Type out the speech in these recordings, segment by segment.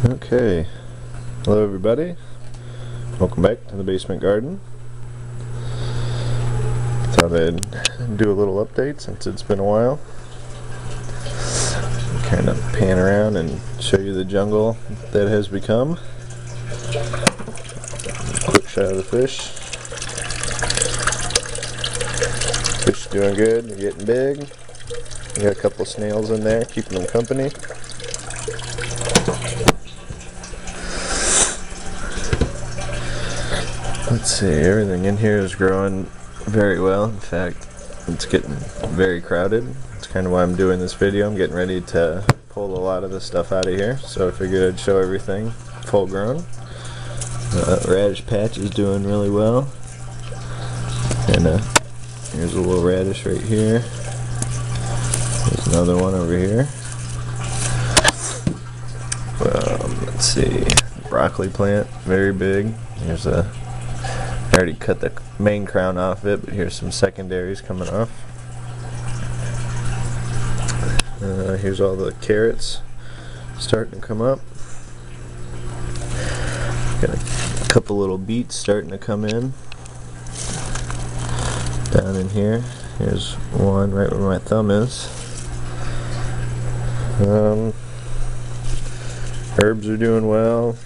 Okay, hello everybody, welcome back to the basement garden. Thought I'd do a little update since it's been a while. Kind of pan around and show you the jungle that has become. Quick shot of the fish. Fish doing good, they're getting big. We got a couple snails in there, keeping them company. Let's see, everything in here is growing very well. In fact, it's getting very crowded. That's kind of why I'm doing this video. I'm getting ready to pull a lot of this stuff out of here, so I figured I'd show everything full grown. Radish patch is doing really well. And here's a little radish right here. There's another one over here. Let's see, broccoli plant, very big. Here's a I already cut the main crown off it, but here's some secondaries coming off. Here's all the carrots starting to come up. Got a couple little beets starting to come in. Down in here. Here's one right where my thumb is. Herbs are doing well.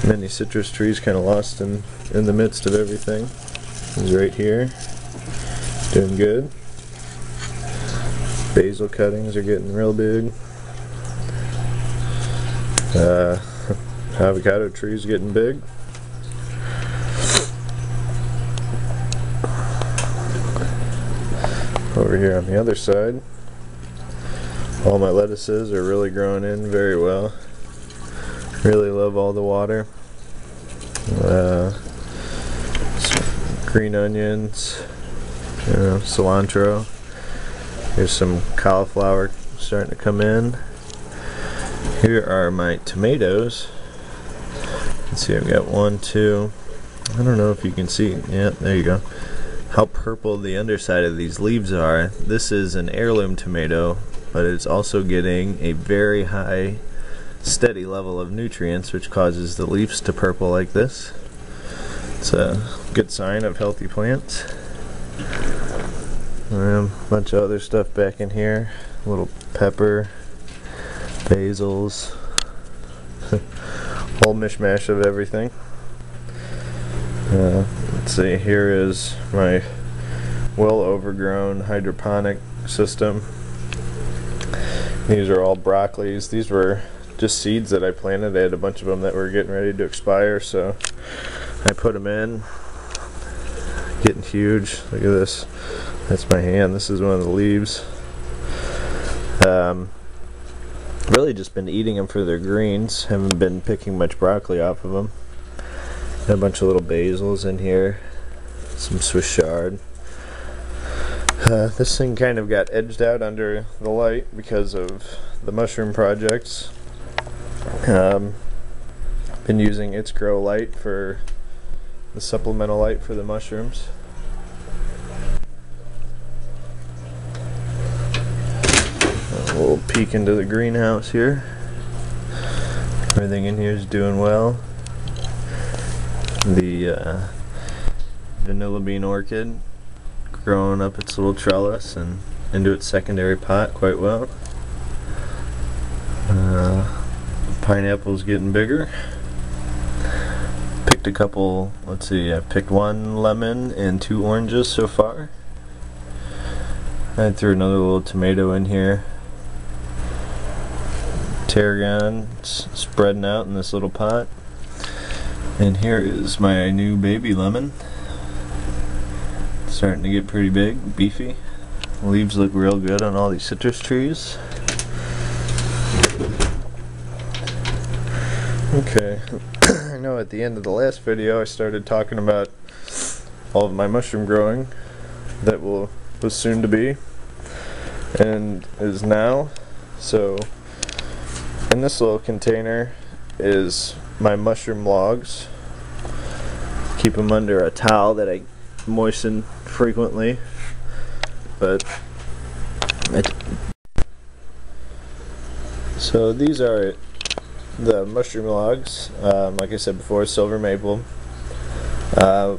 Many citrus trees kind of lost in the midst of everything. He's right here, doing good. Basil cuttings are getting real big. Avocado trees getting big. Over here on the other side, all my lettuces are really growing in very well. Really love all the water. Green onions, cilantro. Here's some cauliflower starting to come in. Here are my tomatoes. Let's see, I've got one, two. I don't know if you can see. Yeah, there you go. How purple the underside of these leaves are. This is an heirloom tomato, but it's also getting a very high steady level of nutrients, which causes the leaves to purple like this. It's a good sign of healthy plants. A bunch of other stuff back in here. A little pepper, basils, whole mishmash of everything. Let's see, here is my well overgrown hydroponic system. These are all broccolis. These were just seeds that I planted. I had a bunch of them that were getting ready to expire, so I put them in. Getting huge. Look at this. That's my hand. This is one of the leaves. Really just been eating them for their greens. Haven't been picking much broccoli off of them. Got a bunch of little basils in here. Some Swiss chard. This thing kind of got edged out under the light because of the mushroom projects. Been using It's Grow Light for the supplemental light for the mushrooms. A little peek into the greenhouse here. Everything in here is doing well. The vanilla bean orchid growing up its little trellis and into its secondary pot quite well. Pineapple's getting bigger. Picked a couple, let's see, I picked one lemon and 2 oranges so far. I threw another little tomato in here. Tarragon spreading out in this little pot. And here is my new baby lemon. Starting to get pretty big, beefy. Leaves look real good on all these citrus trees. Okay, I know at the end of the last video I started talking about all of my mushroom growing that was soon to be and is now. So in this little container is my mushroom logs. Keep them under a towel that I moisten frequently, but So these are the mushroom logs. Like I said before, silver maple.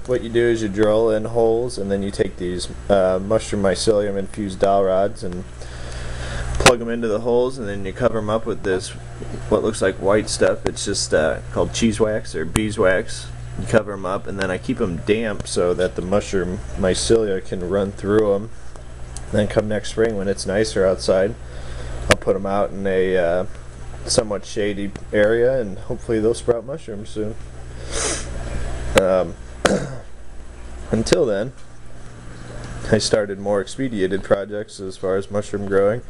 What you do is you drill in holes, and then you take these mushroom mycelium infused dowel rods and plug them into the holes, and then you cover them up with this what looks like white stuff. It's just called cheese wax or beeswax. You cover them up, and then I keep them damp so that the mushroom mycelia can run through them. Then come next spring when it's nicer outside, I'll put them out in a somewhat shady area, and hopefully they'll sprout mushrooms soon. Until then, I started more expedited projects as far as mushroom growing.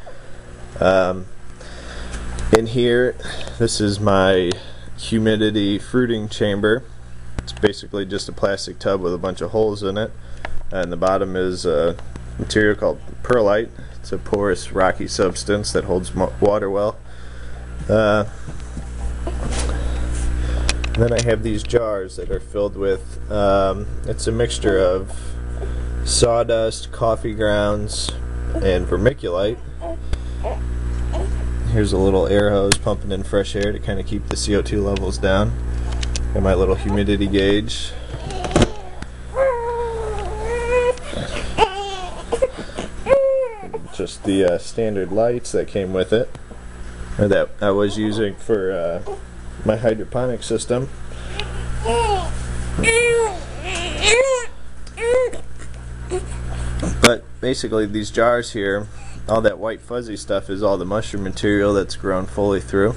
In here, this is my humidity fruiting chamber. It's basically just a plastic tub with a bunch of holes in it, and the bottom is a material called perlite. It's a porous rocky substance that holds water well. Then I have these jars that are filled with, it's a mixture of sawdust, coffee grounds, and vermiculite. Here's a little air hose pumping in fresh air to kind of keep the CO2 levels down. And my little humidity gauge. Just the standard lights that came with it, or that I was using for my hydroponic system. But basically these jars here, all that white fuzzy stuff is all the mushroom material that's grown fully through.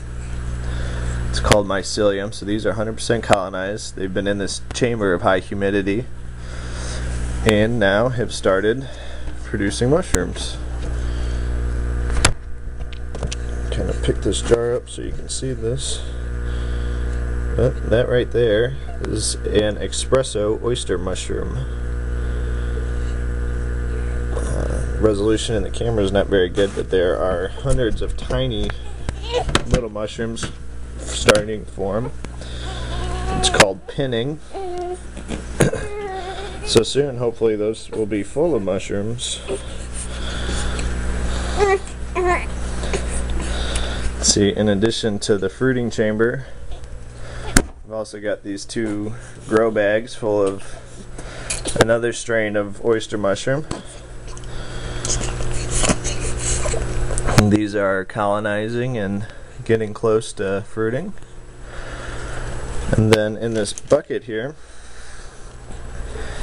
It's called mycelium, so these are 100% colonized. They've been in this chamber of high humidity and now have started producing mushrooms. Kind of pick this jar up so you can see this. But that right there is an espresso oyster mushroom. Resolution in the camera is not very good, but there are hundreds of tiny little mushrooms starting to form. It's called pinning. So soon, hopefully, those will be full of mushrooms. Let's see, in addition to the fruiting chamber, I've also got these two grow bags full of another strain of oyster mushroom. And these are colonizing and getting close to fruiting. And then in this bucket here,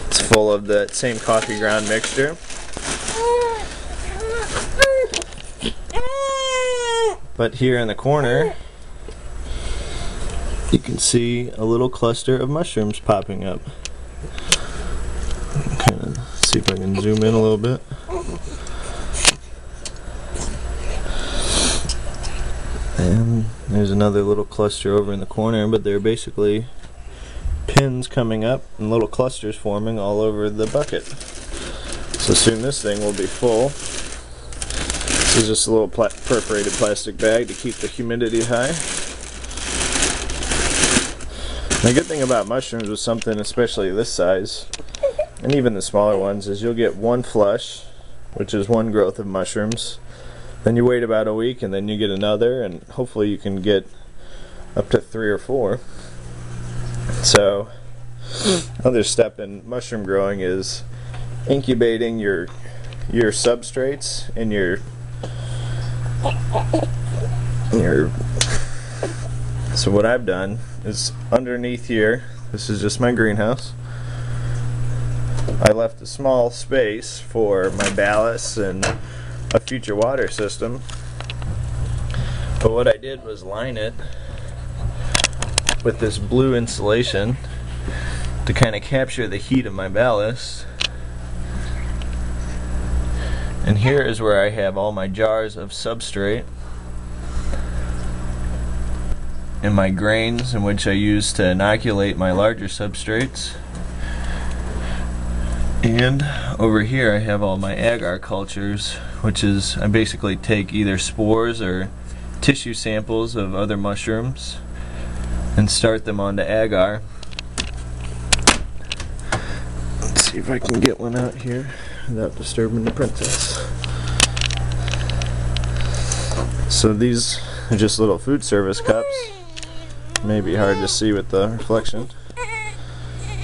it's full of that same coffee ground mixture. But here in the corner, you can see a little cluster of mushrooms popping up. Kind of see if I can zoom in a little bit. And there's another little cluster over in the corner, but they're basically pins coming up and little clusters forming all over the bucket. So soon this thing will be full. This is just a little perforated plastic bag to keep the humidity high. The good thing about mushrooms with something especially this size, and even the smaller ones, is you'll get one flush, which is one growth of mushrooms. Then you wait about a week, and then you get another, and hopefully you can get up to 3 or 4. So, another step in mushroom growing is incubating your substrates and your so what I've done is underneath here, this is just my greenhouse, I left a small space for my ballast and a future water system. But what I did was line it with this blue insulation to kind of capture the heat of my ballast. And here is where I have all my jars of substrate and my grains, in which I use to inoculate my larger substrates. And over here I have all my agar cultures, which is I basically take either spores or tissue samples of other mushrooms and start them onto agar. Let's see if I can get one out here without disturbing the princess. So these just little food service cups. Maybe hard to see with the reflection.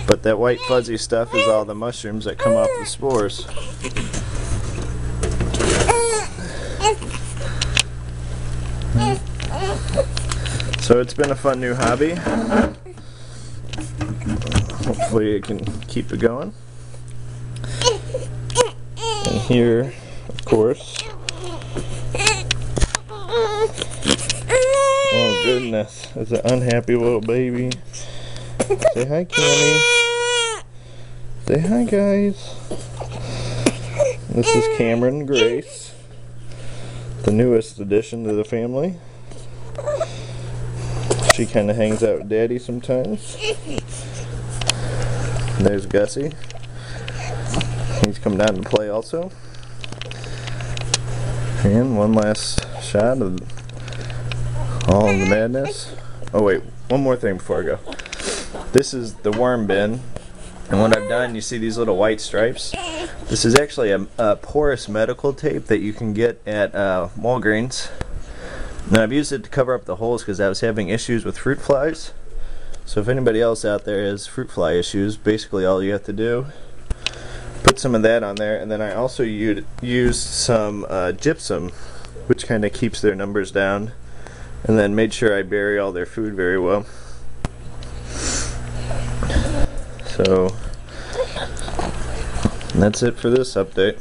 But that white fuzzy stuff is all the mushrooms that come off the spores. So it's been a fun new hobby. Hopefully it can keep it going. And here, of course. Oh goodness, it's an unhappy little baby. Say hi, Cammy. Say hi, guys. This is Cameron Grace, the newest addition to the family. She kind of hangs out with Daddy sometimes. There's Gussie. He's come down to play also. And one last shot of all of the madness. Oh wait, one more thing before I go. This is the worm bin, and what I've done, you see these little white stripes? This is actually a porous medical tape that you can get at Walgreens. Now I've used it to cover up the holes because I was having issues with fruit flies. So if anybody else out there has fruit fly issues, basically all you have to do, put some of that on there, and then I also used some gypsum, which kind of keeps their numbers down, and then made sure I bury all their food very well. So that's it for this update.